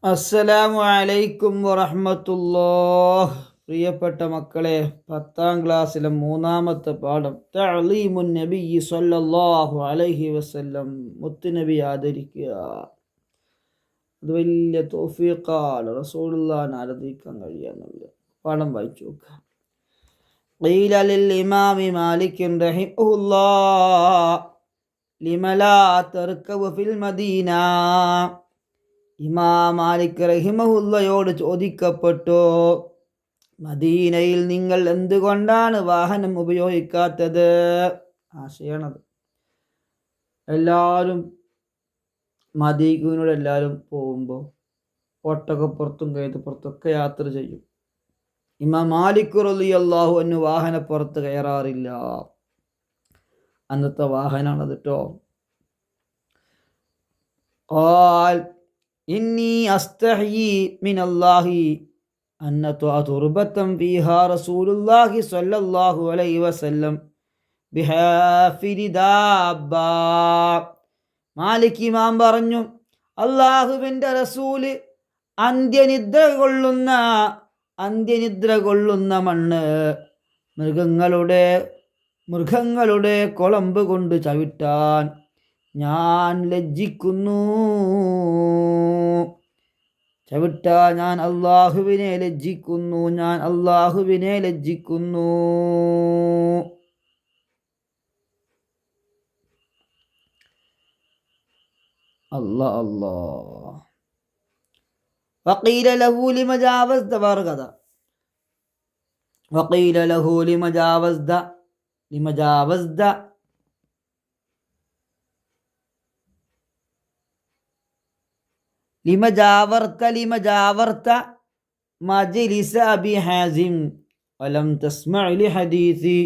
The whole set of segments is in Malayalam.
അസ്സലാമു അലൈക്കും വറഹ്മത്തുള്ളാഹ്. പ്രിയപ്പെട്ട മക്കളെ, 10ാം ക്ലാസ്സിലെ 3ാമത്തെ പാഠം തഅലീമുൻ നബി സ്വല്ലല്ലാഹു അലൈഹി വസല്ലം. മുത്തുനബി ആദരിക്കുക. അത് വലിയ തൗഫീഖാണ്. റസൂലുള്ളാഹിനെ ആരാധിക്കാൻ കഴിയാന്നുള്ളത്. പാഠം വായിച്ചു നോക്കുക. ഖീല ലിൽ ഇമാമി മാലിക് റഹിമഹുല്ലാഹ് ലിമ ലാ തർകബു ഫിൽ മദീന. ഇമാം മാലിക് റഹിമഹുല്ലയോട് ചോദിക്കപ്പെട്ടു, മദീനയിൽ നിങ്ങൾ എന്തുകൊണ്ടാണ് വാഹനം ഉപയോഗിക്കാത്തത്? ആശയണത്. എല്ലാവരും മദീനയോട് എല്ലാവരും പോകുമ്പോൾ ഒട്ടകപ്പുറത്തും കഴുതപ്പുറത്തൊക്കെ യാത്ര ചെയ്യും. ഇമാം മാലിക് റളിയല്ലാഹു അൻഹു വാഹനപ്പുറത്ത് കയറാറില്ല. അന്നത്തെ വാഹനമാണത് കേട്ടോ. ഇന്നി അസ്തഹയി മിനല്ലാഹി അന്ന തുർബത്തം ഫീഹാ റസൂലുള്ളാഹി സ്വല്ലല്ലാഹു അലൈഹി വസല്ലം ബിഹാഫിരി ദാബ്ബ. മാലിക് ഇമാം പറഞ്ഞു, അല്ലാഹുവിൻ്റെ റസൂല് അന്ത്യനിദ്ര കൊള്ളുന്ന മണ്ണ് മൃഗങ്ങളുടെ കൊളമ്പ് കൊണ്ട് ചവിട്ടാൻ ഞാൻ ലജ്ജിക്കുന്നു. ഞാൻ അല്ലാഹുവിനെ ലജ്ജിക്കുന്നു. അല്ലാഹ്. വഖീല ലഹു ലിമ ജാവസ്ത വർഗദ. വഖീല ലഹു ലിമ ജാവസ്ത ലിമ ജാവർത മജ്ലിസ അബി ഹാസിം വലം തസ്മഅ ലി ഹദീസി.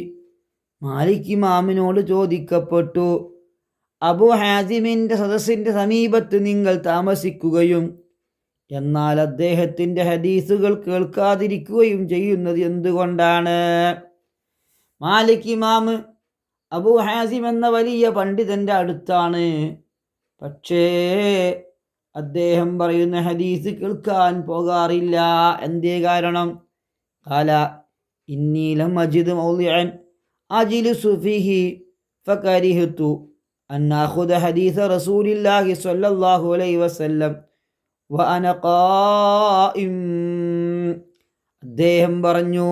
മാലിക് ഇമാമിനോട് ചോദിക്കപ്പെട്ടു, അബു ഹാസിമിൻ്റെ സദസ്സിൻ്റെ സമീപത്ത് നിങ്ങൾ താമസിക്കുകയും എന്നാൽ അദ്ദേഹത്തിൻ്റെ ഹദീസുകൾ കേൾക്കാതിരിക്കുകയും ചെയ്യുന്നത് എന്തുകൊണ്ടാണ്? മാലിക് ഇമാം അബു ഹാസിം എന്ന വലിയ പണ്ഡിതൻ്റെ അടുത്താണ്. പക്ഷേ അദ്ദേഹം പറയുന്ന ഹദീസ് കേൾക്കാൻ പോകാറില്ല. എന്തേ കാരണം? ഖാല ഇന്നി ലം അജിദ് മൗളിഅൻ അജ്ലിസു ഫീഹി ഫകരിഹ്തു അൻ ആഖുദ ഹദീസ റസൂലില്ലാഹി സ്വല്ലല്ലാഹു അലൈഹി വസല്ലം വഅന ഖായിം. അദ്ദേഹം പറഞ്ഞു,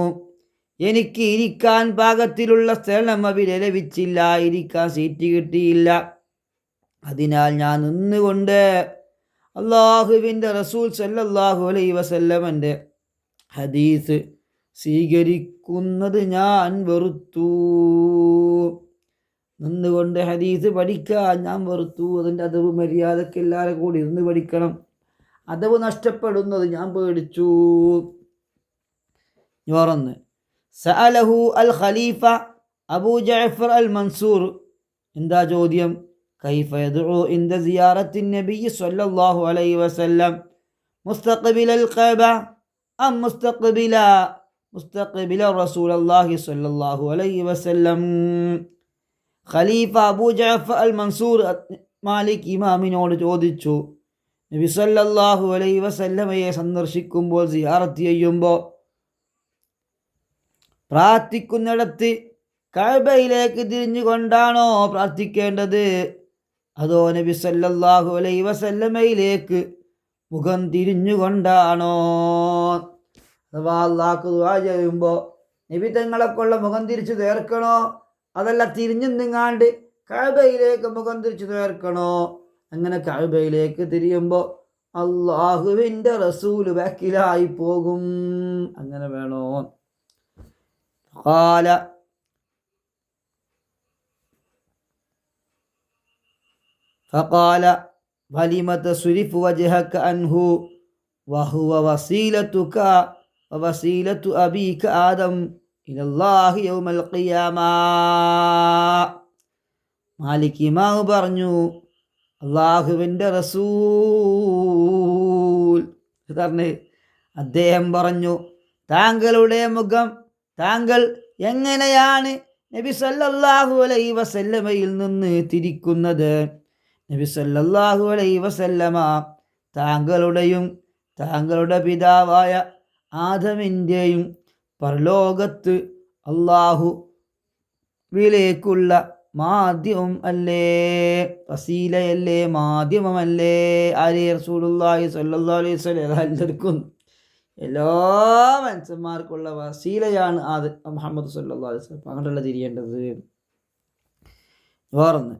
എനിക്ക് ഇരിക്കാൻ പാകത്തിലുള്ള സ്ഥലം അവിടെ ലഭിച്ചില്ല, ഇരിക്കാൻ സീറ്റ് കിട്ടിയില്ല. അതിനാൽ ഞാൻ നിന്നുകൊണ്ട് അല്ലാഹുവിൻ്റെ റസൂൽ സല്ലല്ലാഹു അലൈഹി വസല്ലമൻ്റെ ഹദീസ് സ്വീകരിക്കുന്നത് ഞാൻ വെറുത്തു. നിന്നുകൊണ്ട് ഹദീസ് പഠിക്കാൻ ഞാൻ വെറുത്തു. അതിൻ്റെ അതവ് മര്യാദയ്ക്ക് എല്ലാവരും കൂടി ഇരുന്ന് പഠിക്കണം. അതവ് നഷ്ടപ്പെടുന്നത് ഞാൻ പേടിച്ചു. വേറൊന്ന്, സഅലഹു അൽ ഖലീഫ അബൂ ജഅഫർ അൽ മൻസൂർ. എന്താ ചോദ്യം? കൈഫ യദ്ഉ ഇൻദ സിയാറത്തി നബി സ്വല്ലല്ലാഹു അലൈഹി വസല്ലം മുസ്തഖ്ബിലൽ ഖഅബ അം മുസ്തഖ്ബില റസൂലുള്ളാഹി സ്വല്ലല്ലാഹു അലൈഹി വസല്ലം. ഖലീഫ അബൂ ജഅഫർ അൽ മൻസൂർ മാലിക് ഇമാമിനോട് ചോദിച്ചു, നബി സല്ലല്ലാഹു അലൈഹി വസല്ലമയെ സന്ദർശിക്കുമ്പോൾ സിയാറത്ത് ചെയ്യുമ്പോൾ പ്രാർത്ഥിക്കുന്നിടത്ത് കഅബയിലേക്ക് തിരിഞ്ഞുകൊണ്ടാണോ പ്രാർത്ഥിക്കേണ്ടത്, അതോ നബി സല്ലല്ലാഹു അലൈഹി വസല്ലമയിലേക്ക് മുഖം തിരിഞ്ഞുകൊണ്ടാണോ? അഥവാ അല്ലാഹു ദുആ ചെയ്യുമ്പോൾ നബി തങ്ങളെക്കൊള്ള മുഖം തിരിച്ചു നേർക്കണോ, അതല്ല തിരിഞ്ഞു നിങ്ങാണ്ട് കഅബയിലേക്ക് മുഖം തിരിച്ചു നേർക്കണോ? അങ്ങനെ കഅബയിലേക്ക് തിരിയുമ്പോൾ അല്ലാഹുവിൻ്റെ റസൂൽ ബാക്കിലായി പോകും. അങ്ങനെ വേണോ? ഖാല ഫഖാല ഫലിമ തസ്രിഫു വജ്ഹക അൻഹു വഹുവ വസീലതുക വവസീലതു അബീക ആദം ഇലല്ലാഹി യൗമൽ ഖിയാമ. മാലിക് ഇമാം പറഞ്ഞു, അല്ലാഹുവിൻ്റെ റസൂൽ അദ്ദേഹം പറഞ്ഞു, താങ്കളുടെ മുഖം താങ്കൾ എങ്ങനെയാണ് നബി സല്ലല്ലാഹു അലൈഹി വസല്ലമയിൽ നിന്ന് തിരിക്കുന്നത്? നബി സല്ലല്ലാഹു അലൈഹി വസല്ലമ താങ്കളുടെയും താങ്കളുടെ പിതാവായ ആദമിൻ്റെയും പരലോകത്ത് അള്ളാഹുവിലേക്കുള്ള മാധ്യമം അല്ലേ, വസീലയല്ലേ, മാധ്യമമല്ലേ? ആര്? റസൂലുള്ളാഹി സ്വല്ലല്ലാഹു അലൈഹി വസല്ലം. എല്ലാവർക്കും, എല്ലാ മനുഷ്യന്മാർക്കുള്ള വസീലയാണ് അത് മുഹമ്മദ് സ്വല്ലല്ലാഹു അലൈഹി വസല്ലം. അങ്ങോട്ടല്ല തിരിയേണ്ടത്. വേറൊന്ന്,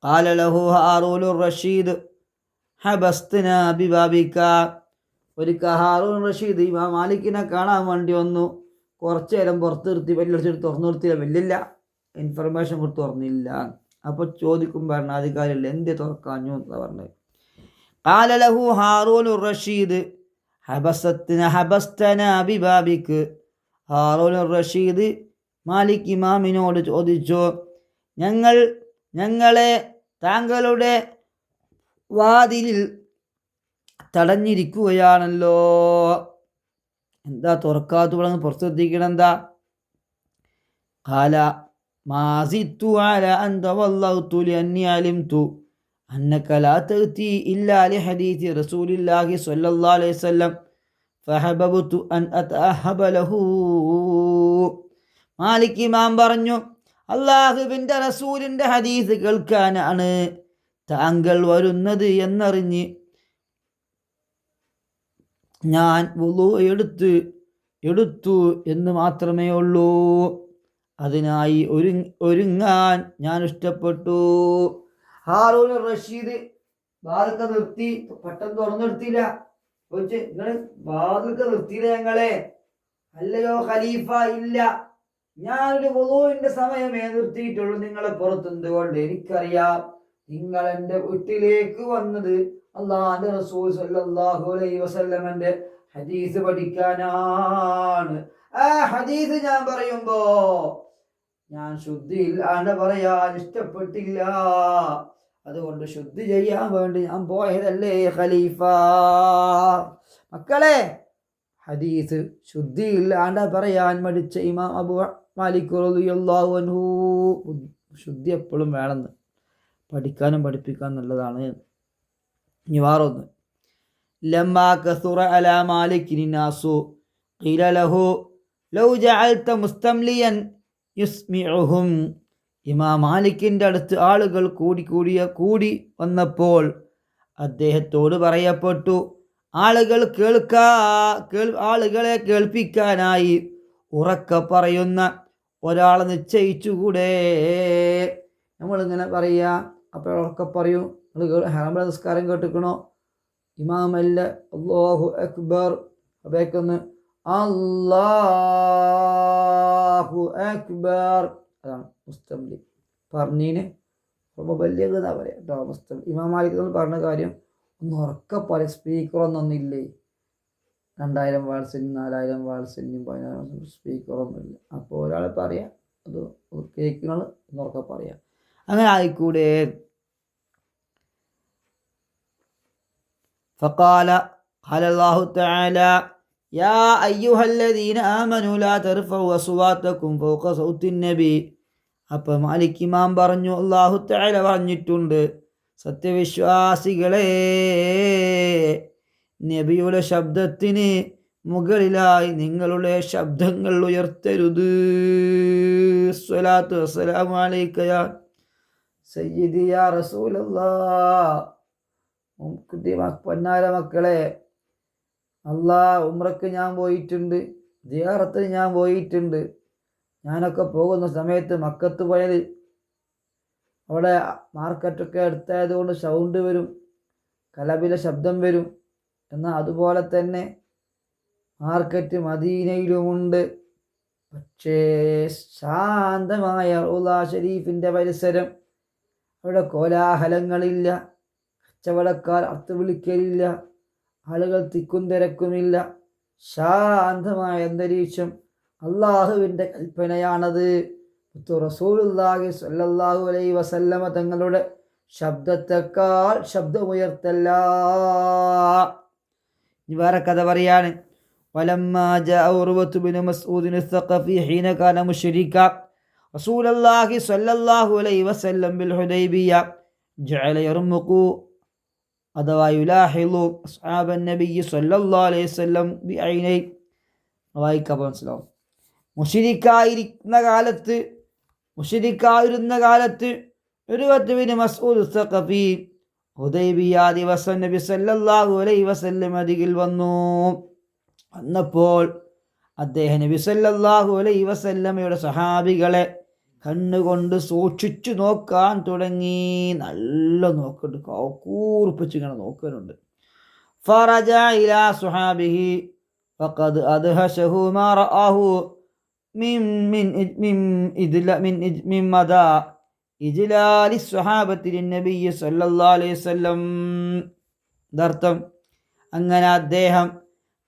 ഖാല ലഹു ഹാറൂനുർ റഷീദ് ഹബസ്തനാ ബിബാബിക. ഒരിക്കൽ ഹാറൂൻ റഷീദ് ഇമാം മാലിക്കിനെ കാണാൻ വേണ്ടി വന്നു. കുറച്ച് നേരം പുറത്ത് നിർത്തി, വലിയൊരു തുറന്നു നിർത്തിയില്ല, വലിയ ഇൻഫർമേഷൻ കൊടുത്ത് തുറന്നില്ല. അപ്പോൾ ചോദിക്കും ഭരണാധികാരിയല്ല, എന്ത് തുറക്കാഞ്ഞു എന്നാ പറഞ്ഞത്. ഖാല ലഹു ഹാറൂനുർ റഷീദ് ഹബസ്തനാ ബിബാബിക. ഹാറൂനുർ റഷീദ് മാലിക് ഇമാമിനോട് ചോദിച്ചു, ഞങ്ങളെ താങ്കളുടെ വാതിലിൽ തടഞ്ഞിരിക്കുകയാണല്ലോ, എന്താ തുറക്കാത്ത? പുറത്തെത്തിക്കണം എന്താ? ഖാല മാസിത്തു അല അൻ തവല്ലഉതു ലിഅന്നി അലിംതു അന്നക ലാ തഅതി ഇല്ലാ ലിഹദീഥി റസൂലില്ലാഹി സ്വല്ലല്ലാഹു അലൈഹി വസല്ലം ഫഹബബ്തു അൻ അതഅഹബ ലഹു. മാലിക് ഇമാം പറഞ്ഞു, അള്ളാഹുവിൻ്റെ റസൂലിൻ്റെ ഹദീസ് കേൾക്കാനാണ് താങ്കൾ വരുന്നത് എന്നറിഞ്ഞ് ഞാൻ വുളു എടുത്തു എന്ന് മാത്രമേ ഉള്ളൂ. അതിനായി ഒരുങ്ങാൻ ഞാൻ ഇഷ്ടപ്പെട്ടു. ഹാറൂൻ റഷീദ് വാതിൽക്ക് നിർത്തി, പെട്ടെന്ന് തുറന്നെടുത്തില്ല. ചോദിച്ച്, നിങ്ങൾ വാതിൽക്ക് നിർത്തിയില്ല ഞങ്ങളെ? അല്ലയോ ഖലീഫ, ഇല്ല, ഞാനൊരു വുളുവിന്റെ സമയമേ നിർത്തിയിട്ടുള്ളൂ. നിങ്ങളെ പുറത്തെന്തുകൊണ്ട്? എനിക്കറിയാം നിങ്ങൾ എൻ്റെ വീട്ടിലേക്ക് വന്നത് അല്ലാഹുവിന്റെ റസൂൽ സ്വല്ലല്ലാഹു അലൈഹി വസല്ലമന്റെ ഹദീസ് പഠിക്കാനാണ്. ആ ഹദീസ് ഞാൻ പറയുമ്പോ ഞാൻ ശുദ്ധിയില്ലാണ്ട് പറയാൻ ഇഷ്ടപ്പെട്ടില്ല. അതുകൊണ്ട് ശുദ്ധി ചെയ്യാൻ വേണ്ടി ഞാൻ പോയതല്ലേ ഖലീഫ. മക്കളെ, ഹദീസ് ശുദ്ധിയില്ലാണ്ട് പറയാൻ മടിച്ച ഇമാം അബൂ മാലിക് റളിയല്ലാഹു അൻഹു. ശുദ്ധി എപ്പോഴും വേണമെന്ന്, പഠിക്കാനും പഠിപ്പിക്കാൻ നല്ലതാണ്. ഇനി വേറൊന്ന്, ലമ്മാ കസുറ അലാ മാലികിൻ നാസു ഖീല ലഹു ലൗ ജഅൽത മുസ്തംലിയൻ യുസ്മിഉഹും. ഇമാം മാലിക്കിൻ്റെ അടുത്ത് ആളുകൾ കൂടി വന്നപ്പോൾ അദ്ദേഹത്തോട് പറയപ്പെട്ടു, ആളുകളെ കേൾപ്പിക്കാനായി ഉറക്ക പറയുന്ന ഒരാളെ നിശ്ചയിച്ചുകൂടെ? നമ്മളിങ്ങനെ പറയുക, അപ്പോൾ ഉറക്ക പറയൂ. നിങ്ങൾ ഹറം നമസ്കാരം കേട്ടിക്കണോ? ഇമാമല്ല അല്ലാഹു അക്ബർ, അബേക്കൊന്ന് അല്ലാഹു അക്ബർ, അതാണ് മുസ്തംലി. പറഞ്ഞീന് വലിയ എന്നാ പറയാം കേട്ടോ. മുസ്തംലി ഇമാം മാലിക് പറഞ്ഞ കാര്യം ഒന്ന് ഉറക്ക പറയും. സ്പീക്കറൊന്നൊന്നില്ലേ, 2000 വാട്സിനും 4000 വാട്സിനും 10000 സ്പീക്കറൊന്നുമില്ല. അപ്പോൾ ഒരാൾ പറയാം, അത് കേൾക്കുന്നത് ഒന്ന് ഉറക്ക പറയാം. അങ്ങനെ ആയിക്കൂടെ? فقال قال الله تعالى يا أيها الذين آمنوا لا ترفعوا أصواتكم فوق صوت النبي. അപ്പം മാലിക് ഇമാം പറഞ്ഞു, അല്ലാഹു തആല പറഞ്ഞിട്ടുണ്ട്, സത്യവിശ്വാസികളെ, നബിയുടെ ശബ്ദത്തിന് മുകളിലായി നിങ്ങളുടെ ശബ്ദങ്ങൾ ഉയർത്തരുത്. സ്വലാത്തു വസ്സലാമു അലൈക യാ സയ്യിദി യാ റസൂലല്ലാഹ്. പൊന്നാര മക്കളെ, ഉംറക്ക് ഞാൻ പോയിട്ടുണ്ട്, സിയാറത്തിന് ഞാൻ പോയിട്ടുണ്ട്. ഞാനൊക്കെ പോകുന്ന സമയത്ത് മക്കത്ത് പോയാൽ അവിടെ മാർക്കറ്റൊക്കെ അടുത്തായതുകൊണ്ട് സൗണ്ട് വരും, കലപില ശബ്ദം വരും. എന്നാൽ അതുപോലെ തന്നെ മാർക്കറ്റ് മദീനയിലുമുണ്ട്. പക്ഷേ ശാന്തമായ റൗള ഷരീഫിൻ്റെ പരിസരം, അവിടെ കോലാഹലങ്ങളില്ല, കച്ചവടക്കാർ അർത്ത് വിളിക്കലില്ല, ആളുകൾ തിക്കും തിരക്കുമില്ല, ശാന്തമായ അന്തരീക്ഷം. അള്ളാഹുവിൻ്റെ കൽപ്പനയാണത്. റസൂലുള്ളാഹി സ്വല്ലല്ലാഹു അലൈഹി വസല്ലമ തങ്ങളുടെ ശബ്ദത്തെക്കാൾ ശബ്ദമുയർത്തല്ല. ഇനി വേറെ കഥ പറയാണ്. വലമ്മാ ജാഅ ഉർവത്തു ബിൻ മസ്ഊദ് അസ്സഖഫി ഹീന കാന മുശ്രിക റസൂലുള്ളാഹി സ്വല്ലല്ലാഹു അലൈഹി വസല്ലം ബിൽ ഹുദൈബിയ ജഅല യർമുഖു അഥവാ യുലാഹിളു അസ്ഹാബൻ നബിയ്യി സ്വല്ലല്ലാഹു അലൈഹി വസല്ലം ബിഐനൈ. വായിക്കാൻ മനസ്സിലാവും. മുശ്രിക്കായിരുന്ന കാലത്ത് ഉർവത്ത് മസ്ഊദ് സഖഫി ഹുദൈബിയ ദിവസം നബി സല്ലല്ലാഹു അലൈഹി വസല്ലം അരികിൽ വന്നു. വന്നപ്പോൾ അദ്ദേഹം നബി സല്ലല്ലാഹു അലൈഹി വസല്ലമയുടെ സഹാബികളെ കണ്ണുകൊണ്ട് സൂക്ഷിച്ചു നോക്കാൻ തുടങ്ങി. നല്ല നോക്കുന്നുണ്ട്, കൂർപ്പിച്ച് ഇങ്ങനെ നോക്കുന്നുണ്ട്. ഫറജ ഇലാ സുഹാബിഹി ഫഖദ് അദ്ഹശഹു മാ റആഹു മിൻ മദാ ഇജ്ലാലി സ്വഹാബത്തി ലിന്നബിയ്യി സ്വല്ലല്ലാഹു അലൈഹി വസല്ലം. അർത്ഥം, അങ്ങനെ അദ്ദേഹം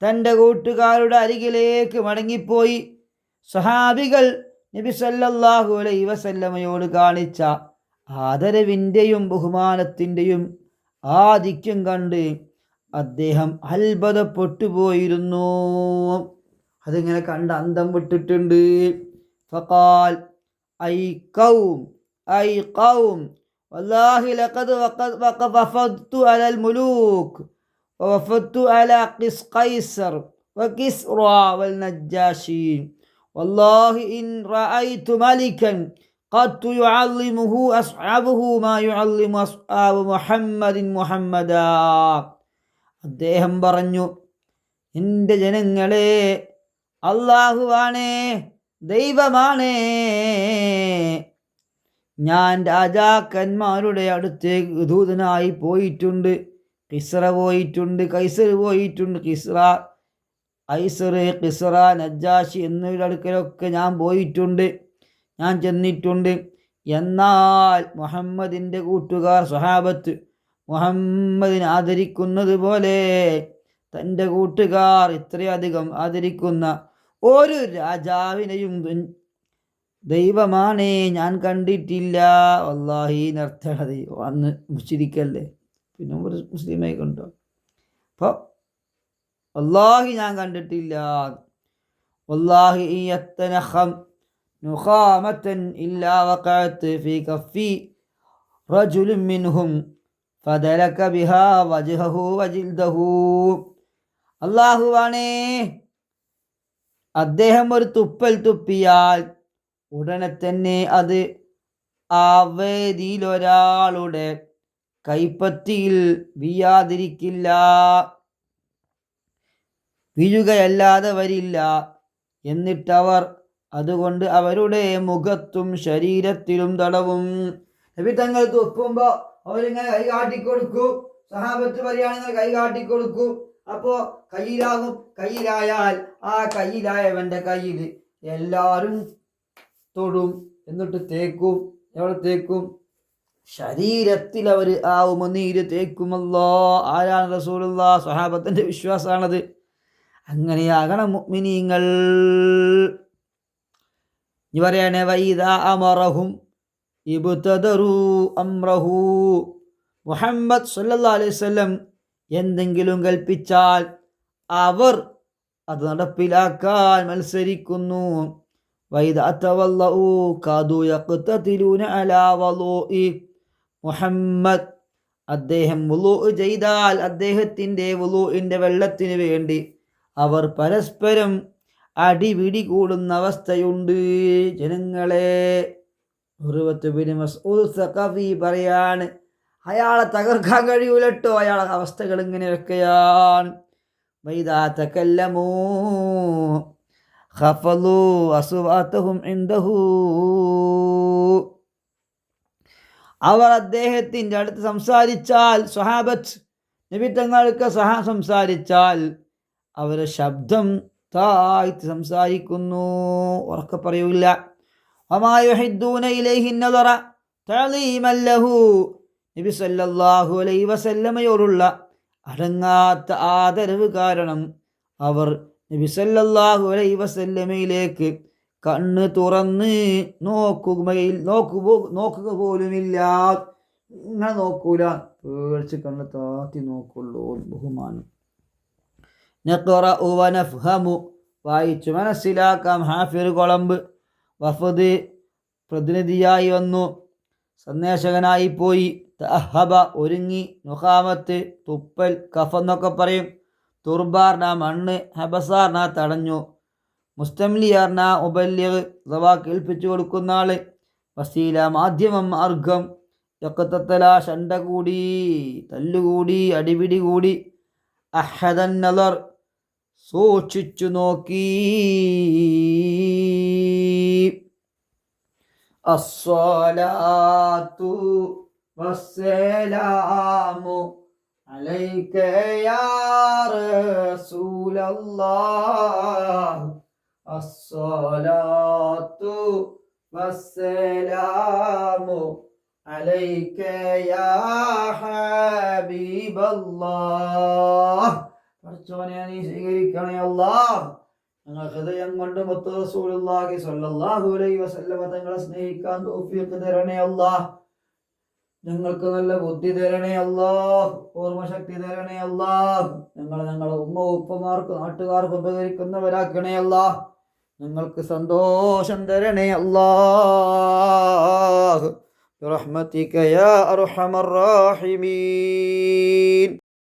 തൻ്റെ കൂട്ടുകാരുടെ അരികിലേക്ക് മടങ്ങിപ്പോയി. സ്വഹാബികൾ നബി സല്ലല്ലാഹു അലൈഹി വസല്ലമയോട് കാണിച്ച ആദരവിൻ്റെയും ബഹുമാനത്തിൻ്റെയും ആധിക്യം കണ്ട് അദ്ദേഹം അത്ഭുതപ്പെട്ടുപോയിരുന്നു. അതിങ്ങനെ കണ്ട് അന്തം വിട്ടിട്ടുണ്ട്. ഫഖാൽ ഐ ഖൗം വല്ലാഹി ലഖദ് വഖഫത്തു അലൽ മുലൂക് വവഫത്തു അലാ ഖൈസർ വകിസ്റ വൽനജാശി വല്ലാഹി ഇൻ റഅയ്തു മലികൻ ഖദ് യുഅല്ലിമുഹു അസ്ഹാബുഹു മാ യുഅല്ലിമു അസ്ഹാബു മുഹമ്മദാ. അദ്ദേഹം പറഞ്ഞു, എൻ്റെ ജനങ്ങളെ, അല്ലാഹുവാണേ, ദൈവമാണേ, ഞാൻ രാജാക്കന്മാരുടെ അടുത്തേക്ക് ദൂതനായി പോയിട്ടുണ്ട്. കിസ്റ പോയിട്ടുണ്ട്, കൈസർ പോയിട്ടുണ്ട്. കിസ്റ, നജാശി എന്നിവരുടെ അടുക്കലൊക്കെ ഞാൻ പോയിട്ടുണ്ട്, ഞാൻ ചെന്നിട്ടുണ്ട്. എന്നാൽ മുഹമ്മദിൻ്റെ കൂട്ടുകാർ സ്വഹാബത്ത് മുഹമ്മദിനെ ആദരിക്കുന്നത് പോലെ തൻ്റെ കൂട്ടുകാർ ഇത്രയധികം ആദരിക്കുന്ന ഒരു രാജാവിനെയും ദൈവമാണേ ഞാൻ കണ്ടിട്ടില്ല. വല്ലാഹി നർത്തണത് അന്ന് മുശ്രിക്കല്ലേ, പിന്നെ ഒരു മുസ്ലിമായി കണ്ടോ? അപ്പോൾ വല്ലാഹി ഞാൻ കണ്ടിട്ടില്ല. വല്ലാഹി യത്തനഖം നുഖാമതൻ ഇല്ലാ വഖഅത് ഫീ കഫി റജുലുൻ മിൻഹും ഫദലക ബിഹാ വജ്ഹഹു വജിൽദഹു. അല്ലാഹുവാണേ, അദ്ദേഹം ഒരു തുപ്പൽ തുപ്പിയാൽ ഉടനെ തന്നെ അത് ആ വേദിയിലൊരാളുടെ കൈപ്പത്തിയിൽ വീയാതിരിക്കില്ല, വീഴുകയല്ലാതെ വരില്ല. എന്നിട്ടവർ അതുകൊണ്ട് അവരുടെ മുഖത്തും ശരീരത്തിലും തടവും. നബി തങ്ങൾ തുപ്പുമ്പോൾ അവരിങ്ങനെ കൈ കാട്ടിക്കൊടുക്കും. സഹാബത്ത് പറയുകയാണെങ്കിൽ കൈ കാട്ടിക്കൊടുക്കും. അപ്പോൾ കയ്യിലാകും. കയ്യിലായാൽ ആ കയ്യിലായവൻ്റെ കയ്യിൽ എല്ലാവരും തൊടും. എന്നിട്ട് തേക്കും. എവിടെ തേക്കും? ശരീരത്തിൽ അവർ ആ ഉമനീര് തേക്കുമല്ലോ. ആരാണ് റസൂലുള്ളാഹി? സ്വഹാബത്തിൻ്റെ വിശ്വാസമാണത്. അങ്ങനെയാകണം മുഅ്മിനീങ്ങൾ. ഇനി പറയണേ, വൈദാ അമറഹും ഇബ്തദറു അംറഹു. മുഹമ്മദ് സല്ലല്ലാഹു അലൈഹി വസല്ലം എന്തെങ്കിലും കൽപ്പിച്ചാൽ അവർ അത് നടപ്പിലാക്കാൻ മത്സരിക്കുന്നു. വൈദാ തവല്ലഉ കാദു യഖ്തതിലൂന അലാ വളുഇ മുഹമ്മദ്. അദ്ദേഹം വുളൂ ചെയ്താൽ അദ്ദേഹത്തിൻ്റെ വുളൂഇൻ്റെ വെള്ളത്തിന് വേണ്ടി അവർ പരസ്പരം അടിപിടി കൂടുന്ന അവസ്ഥയുണ്ട്. ജനങ്ങളെ, ഉർവത്ത് ബിൻ മസ്ഊദ് സഖഫി പറയാണ്, അയാളെ തകർക്കാൻ കഴിയൂലട്ടോ, അയാളെ അവസ്ഥകൾ ഇങ്ങനെയൊക്കെയാണ്. വൈദാ തകല്ലമൂ ഖഫളൂ അസ്വാതഹും ഇൻദഹു. അവർ അദ്ദേഹത്തിൻ്റെ അടുത്ത് സംസാരിച്ചാൽ, സ്വഹാബത്ത് നബി തങ്ങൾക്ക് സംസാരിച്ചാൽ അവരുടെ ശബ്ദം താഴ്ത്തി സംസാരിക്കുന്നു, ഉറക്കെ പറയൂല. വമാ യുഹിദ്ദൂന ഇലൈഹി നദറ തഅലീമൻ ലഹു. നബി സല്ലല്ലാഹു അലൈഹി വസല്ലമയോടുള്ള അടങ്ങാത്ത ആദരവ് കാരണം അവർ നബി സല്ലല്ലാഹു അലൈഹി വസല്ലമയിലേക്ക് കണ്ണ് തുറന്ന് നോക്കുക പോലുമില്ല. ഇങ്ങനെ നോക്കൂല, പേടിച്ച് കണ്ണ് താത്തി നോക്കുള്ളൂ. ബഹുമാനം. നഖറഉ വനഫ്ഹമു, വായിച്ചു മനസ്സിലാക്കാം. ഹാഫിർ കൊളമ്പ് വഫദ് പ്രതിനിധിയായി വന്നു, സന്ദേശകനായി പോയി. തഅഹബ ഒരുങ്ങി, നുഖാമത്ത് തുപ്പൽ, കഫ എന്നൊക്കെ പറയും. തുർബാർന മണ്ണ്, ഹബസാർന തടഞ്ഞു, മുസ്തംലിയാർന ഉബല്ലിഗ് അഥവാ കേൾപ്പിച്ചു കൊടുക്കുന്ന ആള്, വസീല മാധ്യമം മാർഗം, യഖ്തത്തല ശണ്ട കൂടി, തല്ലുകൂടി, അടിപിടി കൂടി, അഹദൻ നളർ സൂക്ഷിച്ചു നോക്കി, അസ്സലാത്തു വസ്സലാമു അലൈക യാ റസൂലല്ലാഹ്, അസ്സലാത്തു വസ്സലാമു അലൈക യാ ഹബീബല്ലാഹ്. പഠിച്ചോനെ നീ സ്വീകരിക്കണേ അല്ലാഹ്. ഞങ്ങൾ ഹൃദയം കൊണ്ട് മുത്ത് റസൂലുള്ളാഹി സ്വല്ലല്ലാഹു അലൈഹി വസല്ലമ തങ്ങളെ സ്നേഹിക്കാൻ തൗഫീഖ് തരണേ അല്ലാഹ്. ഞങ്ങൾക്ക് നല്ല ബുദ്ധി തരണേ അല്ലാഹ്, ഓർമ്മശക്തി തരണേ അല്ലാഹ്. ഞങ്ങളെ ഉമ്മ ഉപ്പമാർക്ക് നാട്ടുകാർക്ക് ഉപകരിക്കുന്നവരാക്കണേ അല്ലാഹ്. ഞങ്ങൾക്ക് സന്തോഷം തരണേ അല്ലാഹ്. ബിറഹ്മതിക യാ അർഹമർ റാഹിമീൻ.